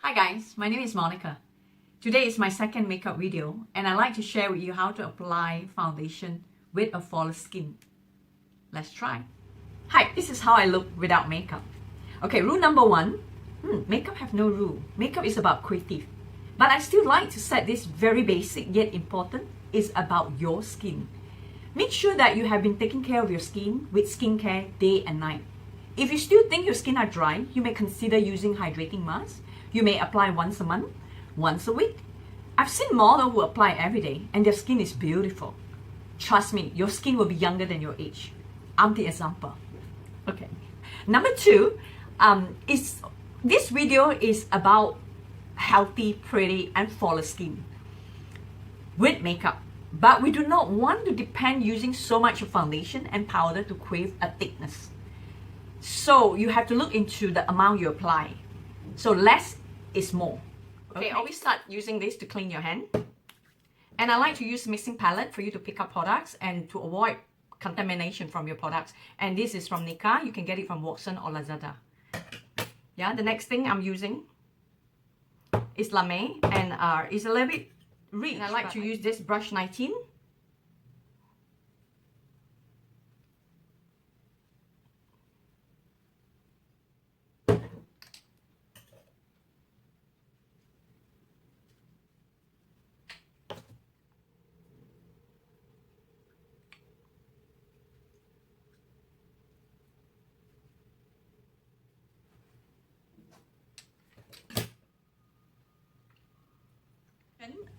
Hi guys, my name is Monica. Today is my second makeup video and I'd like to share with you how to apply foundation with a flawless skin. Let's try. Hi, this is how I look without makeup. Okay, rule number one, makeup have no rule. Makeup is about creative. But I still like to set this very basic yet important is about your skin. Make sure that you have been taking care of your skin with skincare day and night. If you still think your skin are dry, you may consider using hydrating mask. You may apply once a month, once a week. I've seen models who apply every day and their skin is beautiful. Trust me, your skin will be younger than your age. I'm the example. Okay. Number two, this video is about healthy, pretty, and flawless skin with makeup. But we do not want to depend using so much foundation and powder to create a thickness. So you have to look into the amount you apply. So less is more. Okay, always start using this to clean your hand. And I like to use mixing palette for you to pick up products and to avoid contamination from your products. And this is from Nica. You can get it from Watson or Lazada. Yeah, the next thing I'm using is Lame and it's a little bit rich. And I like to use this brush 19.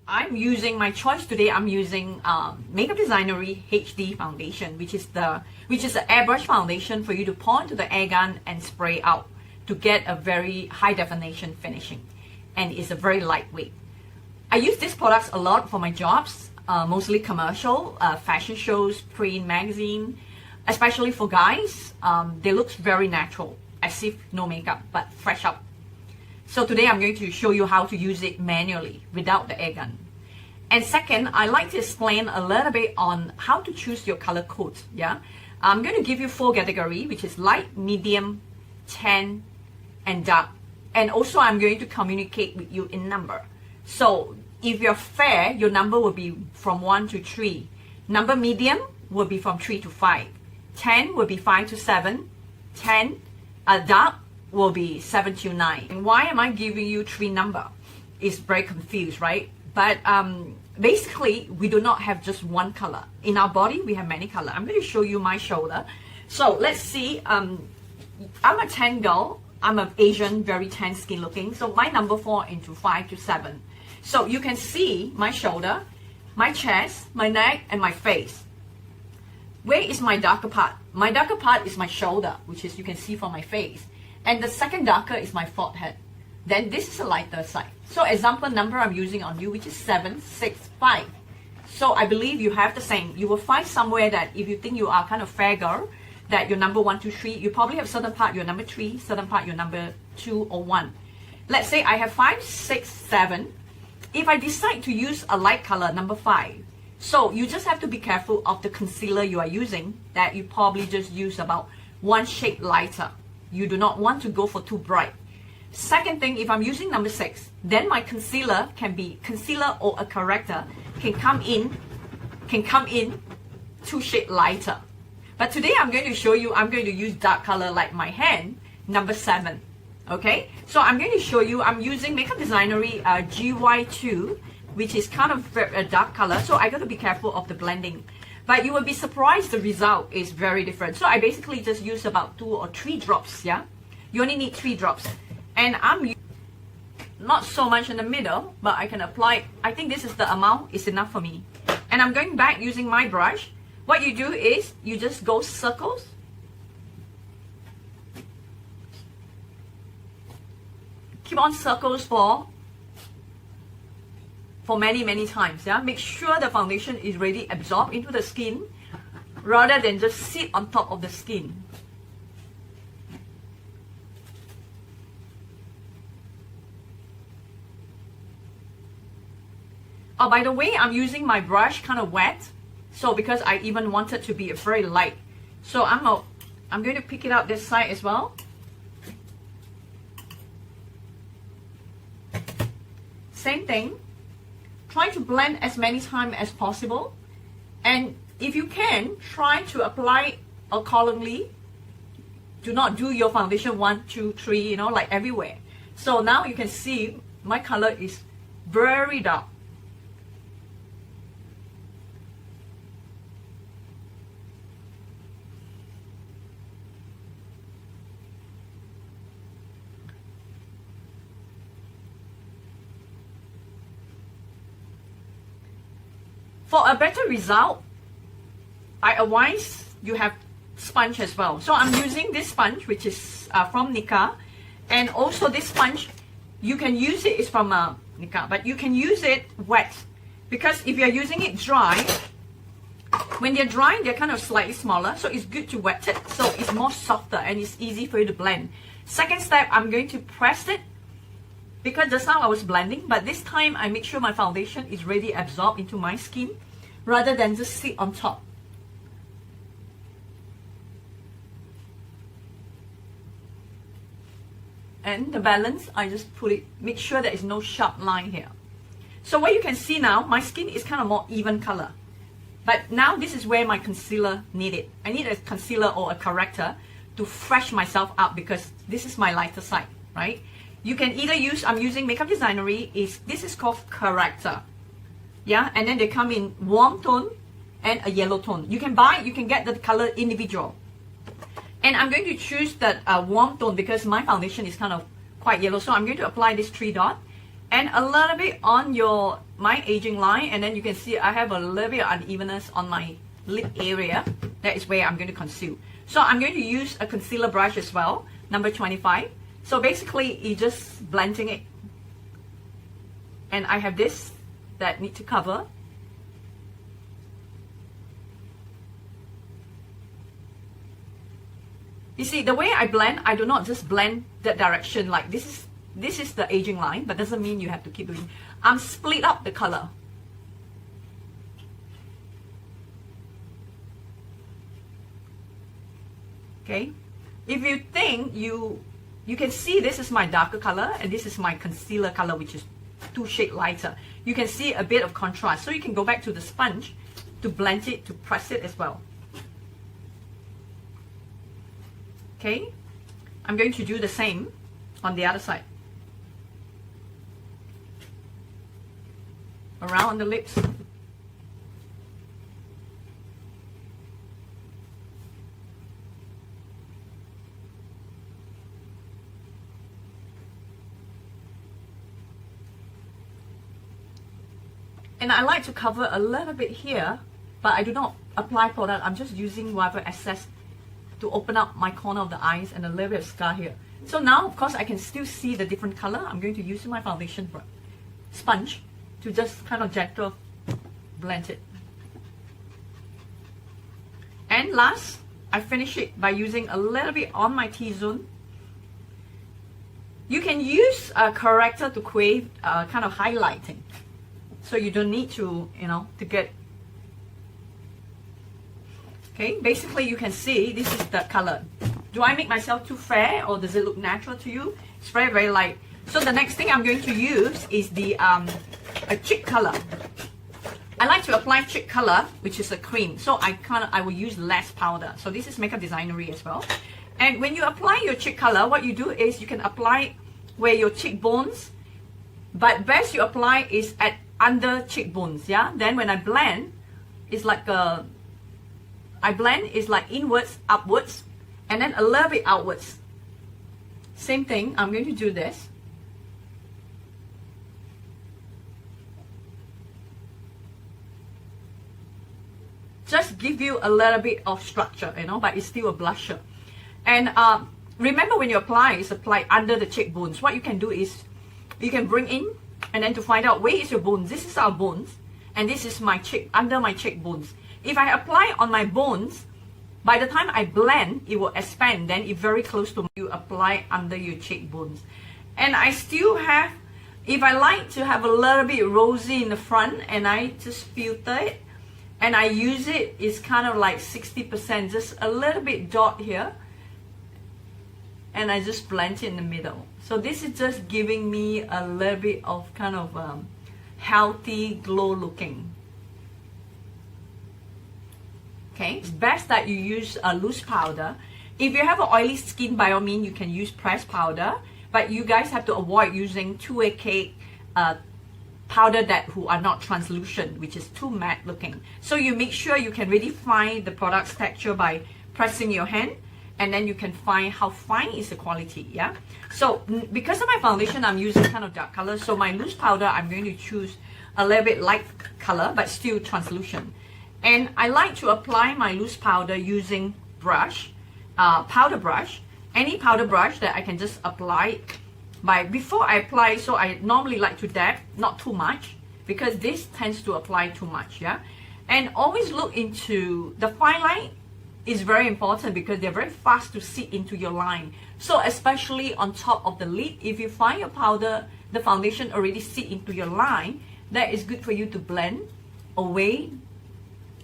I'm using my choice today. I'm using Makeup Designery HD foundation, which is the airbrush foundation for you to pour into the air gun and spray out to get a very high definition finishing, and it's a very lightweight. I use these products a lot for my jobs, mostly commercial, fashion shows, print, magazine, especially for guys. They look very natural, as if no makeup but fresh up. So today I'm going to show you how to use it manually without the air gun. And second, I like to explain a little bit on how to choose your color codes. Yeah, I'm going to give you 4 categories, which is light, medium, tan, and dark. And also I'm going to communicate with you in number. So if you're fair, your number will be from 1 to 3. Number medium will be from 3 to 5. Tan will be 5 to 7. Dark will be 7 to 9. And why am I giving you 3 number? It's very confused, right? But basically, we do not have just one color. In our body, we have many colors. I'm going to show you my shoulder. So let's see. I'm a tan girl. I'm an Asian, very tan skin looking. So my number fall into 5 to 7. So you can see my shoulder, my chest, my neck, and my face. Where is my darker part? My darker part is my shoulder, which is you can see from my face. And the second darker is my forehead. Then this is a lighter side. So example number I'm using on you, which is 7, 6, 5. So I believe you have the same. You will find somewhere that if you think you are kind of fair girl, that your number 1, 2, 3, you probably have certain part your number 3, certain part your number 2 or 1. Let's say I have 5, 6, 7. If I decide to use a light color, number 5. So you just have to be careful of the concealer you are using, that you probably just use about 1 shade lighter. You do not want to go for too bright. Second thing, if I'm using number 6, then my concealer can be concealer or a corrector can come in 2 shades lighter. But today I'm going to show you, I'm going to use dark color like my hand, number 7. Okay, so I'm going to show you, I'm using Makeup Designery GY2, which is kind of a dark color. So I got to be careful of the blending. But you will be surprised the result is very different. So I basically just use about 2 or 3 drops, yeah? You only need 3 drops. And I'm not so much in the middle, but I can apply, I think this is the amount, is enough for me. And I'm going back using my brush. What you do is, you just go circles. Keep on circles for many times, yeah? Make sure the foundation is really absorbed into the skin rather than just sit on top of the skin. Oh, by the way, I'm using my brush kind of wet, so because I even want it to be very light. So I'm going to pick it up this side as well. same thing. Try to blend as many times as possible. And if you can, try to apply accordingly. Do not do your foundation 1, 2, 3, you know, like everywhere. So now you can see my color is very dark. For a better result, I advise you have sponge as well. So I'm using this sponge, which is from Nica, and also this sponge, you can use it, it's from Nica, but you can use it wet, because if you're using it dry, when they're dry, they're kind of slightly smaller, so it's good to wet it, so it's more softer and it's easy for you to blend. Second step, I'm going to press it, because just now I was blending, but this time I make sure my foundation is really absorbed into my skin rather than just sit on top. And the balance, I just put it, make sure there is no sharp line here. So what you can see now, my skin is kind of more even color. But now this is where my concealer needed. I need a concealer or a corrector to fresh myself up, because this is my lighter side, right? You can either use, I'm using Makeup Designery, this is called Corrector. Yeah, and then they come in warm tone and a yellow tone. You can get the color individual. And I'm going to choose that warm tone because my foundation is kind of quite yellow. So I'm going to apply this 3 dot and a little bit on my aging line. And then you can see I have a little bit of unevenness on my lip area. That is where I'm going to conceal. So I'm going to use a concealer brush as well, number 25. So basically, you're just blending it. And I have this that need to cover. You see, the way I blend, I do not just blend that direction, like this is the aging line, but doesn't mean you have to keep doing. I'm split up the color. Okay? If you think you can see this is my darker color and this is my concealer color, which is 2 shades lighter. You can see a bit of contrast. So you can go back to the sponge to blend it, to press it as well. Okay, I'm going to do the same on the other side. Around the lips. And I like to cover a little bit here, but I do not apply product. I'm just using whatever excess to open up my corner of the eyes and a little bit of scar here. So now, of course, I can still see the different color. I'm going to use my foundation sponge to just kind of gentle blend it. And last, I finish it by using a little bit on my T-zone. You can use a corrector to create kind of highlighting. So you don't need to, to get. Okay, basically you can see this is the color. Do I make myself too fair or does it look natural to you? It's very, very light. So the next thing I'm going to use is the a cheek color. I like to apply cheek color, which is a cream. So I will use less powder. So this is Makeup Designery as well. And when you apply your cheek color, what you do is you can apply where your cheekbones, but best you apply is at under cheekbones, yeah? Then when I blend, it's like like inwards, upwards, and then a little bit outwards. Same thing, I'm going to do this. Just give you a little bit of structure, but it's still a blusher. And remember when you apply, it's applied under the cheekbones. What you can do is, you can bring in, and then to find out where is your bones. This is our bones, and this is my cheek, under my cheekbones. If I apply on my bones, by the time I blend, it will expand. Then it's very close to you apply under your cheekbones. And I still have, if I like to have a little bit rosy in the front, and I just filter it, and I use it, it's kind of like 60%, just a little bit dot here, and I just blend it in the middle. So So this is just giving me a little bit of kind of healthy glow looking. Okay, it's best that you use a loose powder. If you have an oily skin, by all means, you can use pressed powder, but you guys have to avoid using 2A cake powder that who are not translucent, which is too matte looking. So you make sure you can really find the product's texture by pressing your hand, and then you can find how fine is the quality. Yeah. So because of my foundation, I'm using kind of dark color. So my loose powder, I'm going to choose a little bit light color, but still translucent. And I like to apply my loose powder using brush, powder brush, any powder brush that I can just apply before I apply. So I normally like to dab, not too much, because this tends to apply too much. Yeah. And always look into the fine line is very important because they're very fast to seep into your line. So especially on top of the lid, if you find your powder, the foundation already seep into your line, that is good for you to blend away.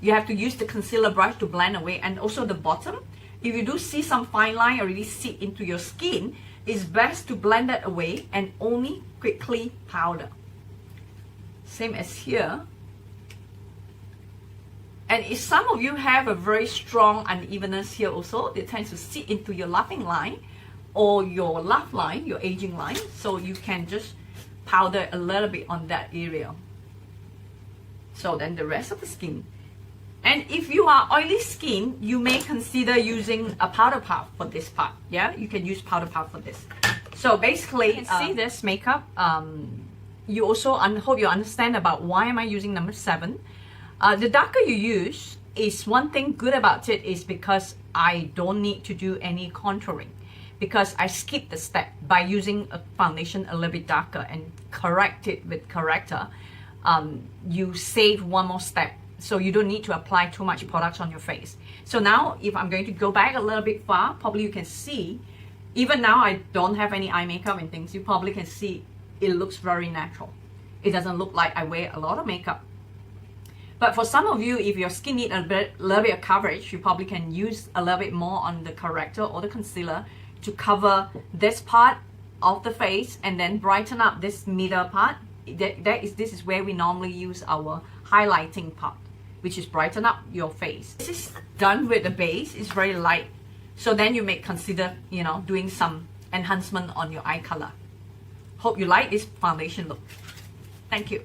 You have to use the concealer brush to blend away. And also the bottom, if you do see some fine line already seep into your skin, it's best to blend that away and only quickly powder. Same as here. And if some of you have a very strong unevenness here also, it tends to seep into your laughing line or your laugh line, your aging line. So you can just powder a little bit on that area. So then the rest of the skin. And if you are oily skin, you may consider using a powder puff for this part. Yeah, you can use powder puff for this. So basically, you can see this makeup. You also hope you understand about why am I using number 7. The darker you use is one thing good about it is because I don't need to do any contouring, because I skip the step by using a foundation a little bit darker and correct it with corrector. You save one more step, so you don't need to apply too much products on your face. So now if I'm going to go back a little bit far, probably you can see, even now I don't have any eye makeup and things, you probably can see it looks very natural. It doesn't look like I wear a lot of makeup. But for some of you, if your skin needs a little bit of coverage, you probably can use a little bit more on the corrector or the concealer to cover this part of the face and then brighten up this middle part. This is where we normally use our highlighting part, which is brighten up your face. This is done with the base. It's very light. So then you may consider, you know, doing some enhancement on your eye color. Hope you like this foundation look. Thank you.